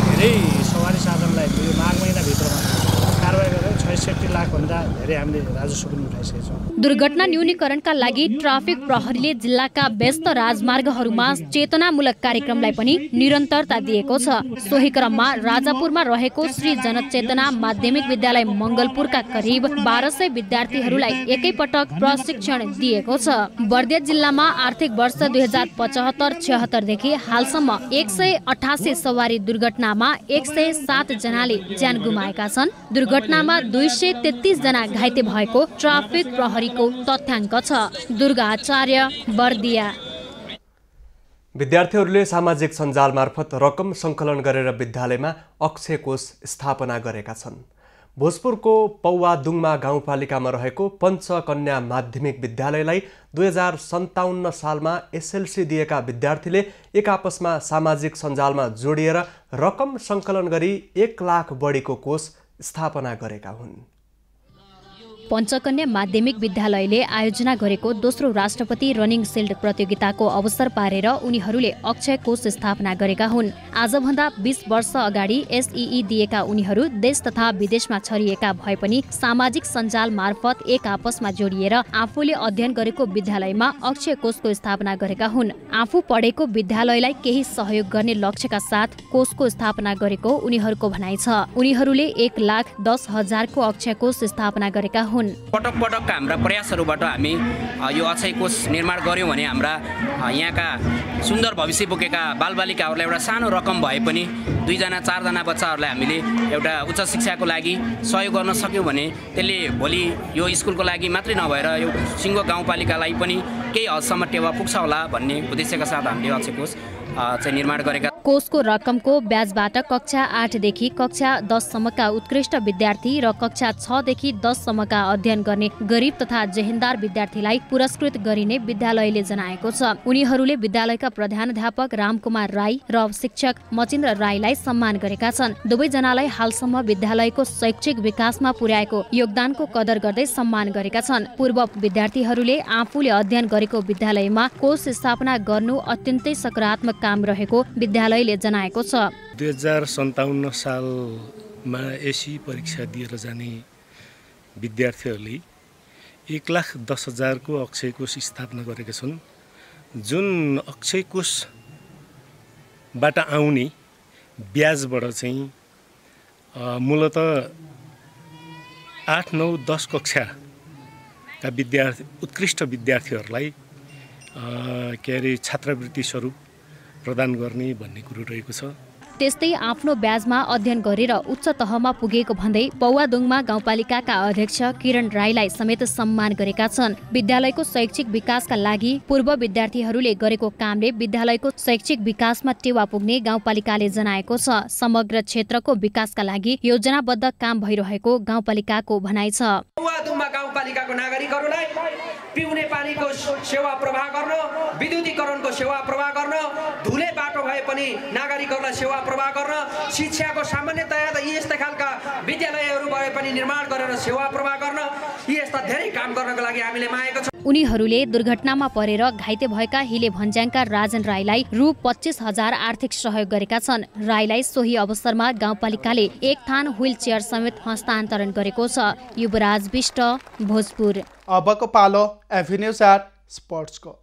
धेरै सवारी साधनलाई यो माघ महिनाभित्रमा कारबाही गरेर 66 लाख भन्दा धेरै हामीले राजस्व पनि उठाइसकेका छौँ। दुर्घटना न्यूनीकरणका लागि ट्राफिक प्रहरीले जिल्लाका व्यस्त राजमार्गहरूमा चेतनामूलक कार्यक्रमलाई पनि निरन्तरता दिएको छ। सोही क्रममा राजापुरमा रहेको श्री जनचेतना माध्यमिक विद्यालय मङ्गलपुरका करिब 1200 विद्यार्थीहरूलाई एकैपटक प्रशिक्षण दिएको छ। बर्दिया जिल्लामा आर्थिक वर्ष 2075-76 देखि हालसम्म 188 सवारी दुर्घटनामा 107 जनाले ज्यान गुमाएका छन्। दुर्घटनामा 233 जना घाइते भएको ट्राफिक प्रहरीको तथ्याङ्क छ। दुर्गा आचार्य, बर्दिया। विद्यार्थीहरूले सामाजिक सञ्जाल मार्फत रकम सङ्कलन गरेर विद्यालयमा अक्षय कोष स्थापना गरेका छन्। भोजपुरको पौवादुङमा गाउँपालिकामा रहेको पञ्चकन्या माध्यमिक विद्यालयलाई 2057 सालमा एसएलसी दिएका विद्यार्थीले एक आपसमा सामाजिक सञ्जालमा जोडिएर रकम सङ्कलन गरी 1 लाख बढीको कोष स्थापना गरेका हुन्। पञ्चकन्या माध्यमिक विद्यालयले आयोजना गरेको दोस्रो राष्ट्रपति रनिङ सिल्ड प्रतियोगिताको अवसर पारेर उनीहरूले अक्षय कोष स्थापना गरेका हुन्। आजभन्दा 20 वर्ष अगाडि एसईई दिएका उनीहरू देश तथा विदेशमा छरिएका भए पनि सामाजिक सञ्जाल मार्फत एक आपसमा जोडिएर आफूले अध्ययन गरेको विद्यालयमा अक्षय कोषको स्थापना गरेका हुन्। आफू पढेको विद्यालयलाई केही सहयोग गर्ने लक्ष्यका साथ कोषको स्थापना गरेको उनीहरूको भनाइ छ। उनीहरूले 1,10,000 को अक्षय कोष स्थापना गरेका हुन्। पटक पटक हाम्रा प्रयासहरूबाट हामी यो अक्षय कोष निर्माण गर्यौँ भने हाम्रा यहाँका सुन्दर भविष्य बोकेका बालबालिकाहरूलाई एउटा सानो रकम भए पनि 2-4 जना बच्चाहरूलाई हामीले एउटा उच्च शिक्षाको लागि सहयोग गर्न सक्यौँ भने त्यसले भोलि यो स्कुलको लागि मात्रै नभएर यो सिङ्गो गाउँपालिकालाई पनि केही हदसम्म टेवा पुग्छ होला भन्ने उद्देश्यका साथ हामीले अक्षय कोष चाहिँ निर्माण गरेका। कोषको रकमको ब्याजबाट कक्षा 8 देखि कक्षा 10 सम्मका उत्कृष्ट विद्यार्थी र कक्षा 6 देखि 10 सम्मका अध्ययन गर्ने गरिब तथा जेहेन्दार विद्यार्थीलाई पुरस्कृत गरिने विद्यालयले जनाएको छ। उनीहरूले विद्यालयका प्रधानाध्यापक रामकुमार राई र शिक्षक मचिन्द्र राईलाई सम्मान गरेका छन्। दुवैजनालाई हालसम्म विद्यालयको शैक्षिक विकासमा पुर्याएको योगदानको कदर गर्दै सम्मान गरेका छन्। पूर्व विद्यार्थीहरूले आफूले अध्ययन गरेको विद्यालयमा कोष स्थापना गर्नु अत्यन्तै सकारात्मक काम रहेको विद्यालयले जनाएको छ। 2057 सालमा एसई परीक्षा दिएर जाने विद्यार्थीहरूले 1,10,000 को अक्षय कोष स्थापना गरेका छन्। जुन अक्षय कोषबाट आउने ब्याजबाट चाहिँ मूलतः 8, 9, 10 कक्षाका विद्यार्थी उत्कृष्ट विद्यार्थीहरूलाई के अरे छात्रवृत्ति स्वरूप प्रदान गर्ने भन्ने कुरो रहेको छ। त्यस्तै आफ्नो ब्याजमा अध्ययन गरेर उच्च तहमा पुगेको भन्दै पौवादोङमा गाउँपालिकाका अध्यक्ष किरण राईलाई समेत सम्मान गरेका छन्। विद्यालयको शैक्षिक विकासका लागि पूर्व विद्यार्थीहरूले गरेको कामले विद्यालयको शैक्षिक विकासमा टेवा पुग्ने गाउँपालिकाले जनाएको छ। समग्र क्षेत्रको विकासका लागि योजनाबद्ध काम भइरहेको गाउँपालिकाको भनाइ छ। पौवादोङमा गाउँपालिकाको नागरिकहरूलाई पिउने पानीको सेवा प्रवाह गर्न, विद्युतीकरणको सेवा प्रवाह गर्न, धुले बाटो भए पनि नागरिकहरूलाई सेवा प्रवाह गर्न, शिक्षाको सामान्यतया त यस्ता खालका विद्यालयहरू भए पनि निर्माण गरेर सेवा प्रवाह गर्न, यस्ता धेरै काम गर्नको लागि हामीले मागेको छौँ। उनीहरूले दुर्घटनामा परेर घाइते भएका हिले भन्ज्याङका राजन राईलाई रु 25,000 आर्थिक सहयोग गरेका छन्। राईलाई सोही अवसरमा गाउँपालिकाले एक थान व्हील चेयर समेत हस्तान्तरण गरेको छ। युवराज विष्ट, भोजपुर। अबको पालो एभिन्यूज एट स्पोर्ट्सको।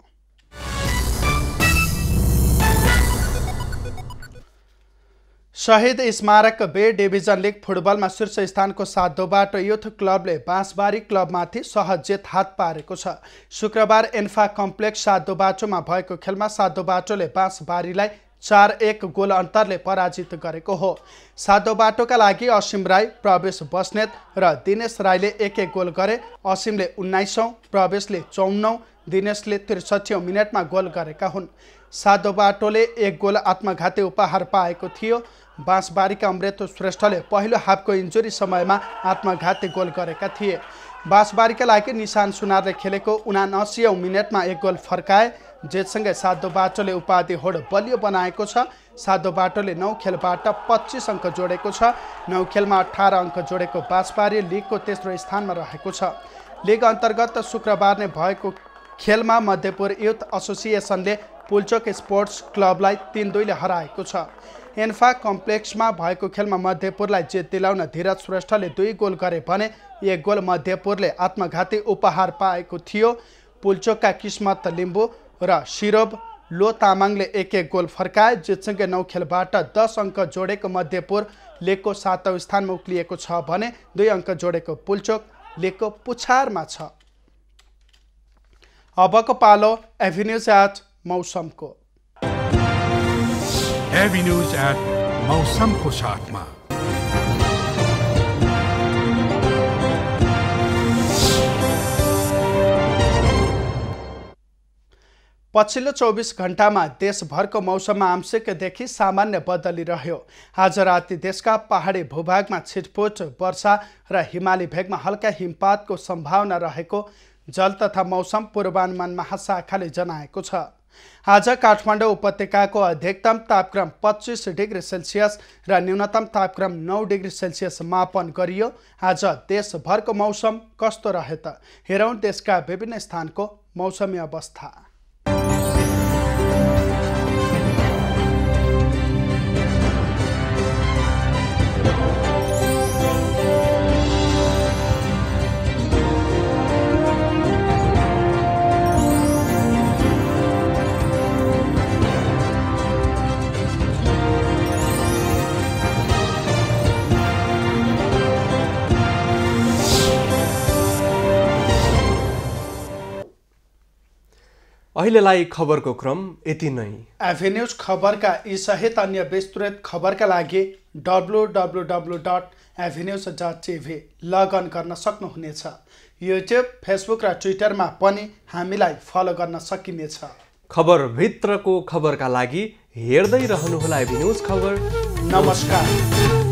शहीद स्मारक बे डिभिजन लिग फुटबलमा शीर्ष स्थानको साधोबाट युथ क्लबले बाँसबारी क्लबमाथि सहज जित हात पारेको छ। शुक्रबार एन्फा कम्प्लेक्स साधोबाटोमा भएको खेलमा साधोबाटोले बाँसबारीलाई 4-1 गोल अन्तरले पराजित गरेको हो। साधोबाटोका लागि असीम राई, प्रवेश बस्नेत र दिनेश राईले 1-1 गोल गरे। असीमले 19औं, प्रवेशले 54औं, दिनेशले 63औं मिनेटमा गोल गरेका हुन्। साधोबाटोले 1 गोल आत्मघाती उपहार पाएको थियो। बाँसबारीका अमृत श्रेष्ठले पहिलो हाफको इन्जुरी समयमा आत्मघाती गोल गरेका थिए। बाँसबारीका लागि निशान सुनारले खेलेको 79औं मिनेटमा 1 गोल फर्काए। जेतसँगै साधोबाटोले उपाधि होड बलियो बनाएको छ। साधोबाटोले 9 खेलबाट 25 अङ्क जोडेको छ। 9 खेलमा 18 अङ्क जोडेको बाँसबारी लिगको तेस्रो स्थानमा रहेको छ। लिग अन्तर्गत शुक्रबार नै भएको खेलमा मध्यपुर युथ एसोसिएसनले पुल्चोक स्पोर्ट्स क्लबलाई 3-2 ले हराएको छ। एन्फा कम्प्लेक्समा भएको खेलमा मध्यपुरलाई जित दिलाउन धीरज श्रेष्ठले 2 गोल गरे भने 1 गोल मध्यपुरले आत्मघाती उपहार पाएको थियो। पुल्चोकका किस्मत लिम्बू र शिरोभ लो तामाङले 1-1 गोल फर्काए। जितसँगै 9 खेलबाट 10 अङ्क जोडेको मध्यपुर लिगको 7औं स्थानमा उक्लिएको छ भने 2 अङ्क जोडेको पुल्चोक लिगको पुछारमा छ। अबको पालो एभिन्यूज एट मौसमको। एभिन्यूज एट मौसमको साथमा पछिल्लो 24 घण्टामा देशभरको मौसममा आंशिकदेखि सामान्य बदली रह्यो। आज राति देशका पहाडी भूभागमा छिटपुट वर्षा र हिमाली भेगमा हल्का हिमपातको सम्भावना रहेको जल तथा मौसम पूर्वानुमान महाशाखाले जनाएको छ। आज काठमाडौँ उपत्यकाको अधिकतम तापक्रम 25 डिग्री सेल्सियस र न्यूनतम तापक्रम 9 डिग्री सेल्सियस मापन गरियो। आज देशभरको मौसम कस्तो रहे त हेरौँ देशका विभिन्न स्थानको मौसमी अवस्था। अहिलेलाई खबरको क्रम यति नै। एभिन्यूज खबरका यी सहित अन्य विस्तृत खबरका लागि www.avenews.tv लगअन गर्न सक्नुहुनेछ। युट्युब, फेसबुक र ट्विटरमा पनि हामीलाई फलो गर्न सकिनेछ। खबरभित्रको खबरका लागि हेर्दै रहनुहोला एभिन्यूज खबर। नमस्कार।